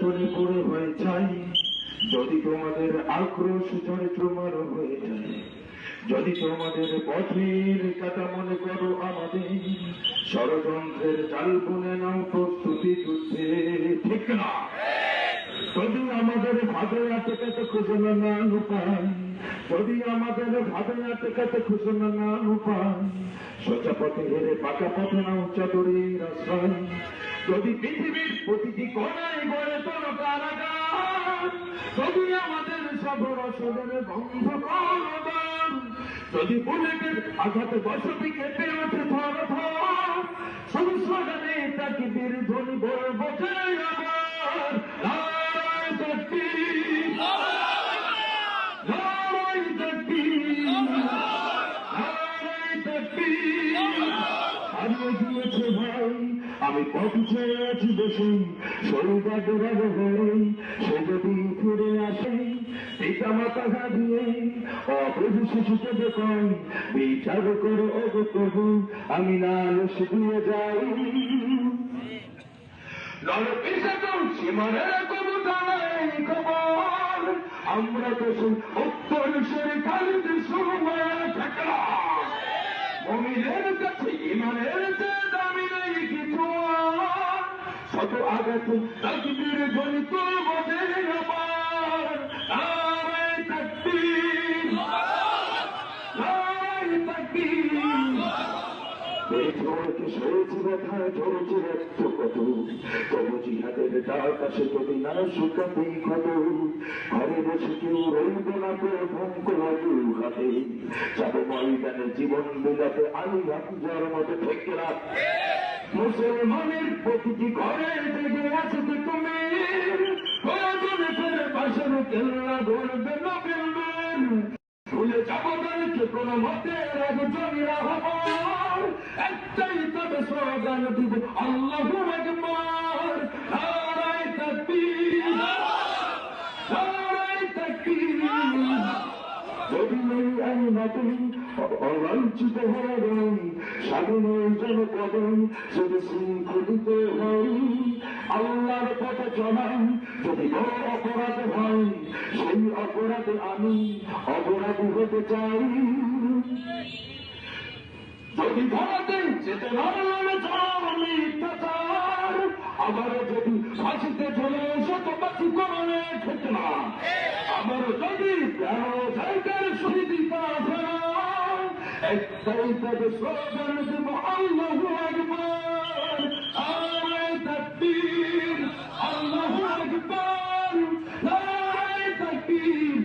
নির্যাতনে পড়ে হয়ে যায়, যদি তোমাদের আক্রোশ ঝরে তোমার হয়ে যায়, যদি তোমাদের পথের কাটা মনে করো আমাদের, ষড়যন্ত্রের জাল বুনে নাও প্রস্তুতি যুদ্ধে, ঠিক না? যদি আমাদের ভাবে আটকাতে খুঁজে না উপায়, যদি আমাদের ভাবে আটকাতে খুঁজে না উপায়, সোজা পথে হেরে পাকা পথে নাও চাদরের আশ্রয়। যদি পৃথিবীর প্রতিটি কোণায় গড়ে তোলো কারাগার, যদি আমাদের সব রসদের বন্ধ করবার, যদি বুলেটের আঘাতে বসতি কেঁপে ওঠে থর থর, সংস্কারে তাকবীর ধ্বনি বলবো চাই আবার, নারায়ে তাকবীর, নারায়ে তাকবীর, নারায়ে তাকবীর। হারিয়ে গিয়েছে ভাই, আমি পথ ছেড়েছি দেশে, শহীদরা হয়ে সে যদি ফিরে আসে, পিতা মাতা হারিয়ে অবধি শিশুকে দেখাই, বিচার করো ওগো প্রভু, আমি নালিশ দিয়ে যাই। সীমানের কবুতা নাই খবর, আমরা তো উত্তর সেরে খালিদ সময় থাকলাম, মুমিনের কাছে ইমানের চেয়ে দামি নেই কিছু, শত আঘাত তাকবীর ধ্বনি তুলব যে আবার, নারায়ে তাকবীর, নারায়ে তাকবীর। সয়েছি ব্যথা, ঝরেছি রক্ত কত, তবু জিহাদের ডাক আসে যদি না শুকাতেই ক্ষত, ঘরে বসে কেউ রইব না করে ভঙ্ক হাতে, যাবে ময়দানে জীবন বিলাতে আলী হামজার মতো থেকে রাখ। মুসলমানের প্রতিটি ঘরে জেগে আছে তুমি, প্রয়োজনে ফেরে বাসন কেল্লা ধরবে না ফেলবেন, ভুলে যাবো তাদেরকে কোনো মতে জমিরা হব, একটাই তবে স্লোগান দিব আল্লাহু আকবার, নারায়ে তাকবীর, নারায়ে তাকবীর। যদি নেই আমি নতুন অবাঞ্ছিত হয়ে স্বাধীনের জনপদে, যদি শৃঙ্খলিত হই আল্লাহর পথে চলাই, যদি বড় অপরাধ হয় সেই অপরাধে আমি অপরাধী হতে চাই। যদি ধরাতে যেতে পারলাম মিথ্যাচার, আবারও যদি ফাঁসিতে চলে শত বাকি করণে ঠিক না, আবারও যদি জায়গার শহীদিতা ফেরা, একটাই তবে স্লোগান দেব আল্লাহু আকবার, নারায়ে তাকবীর, আল্লাহু আকবার, নারায়ে তাকবীর।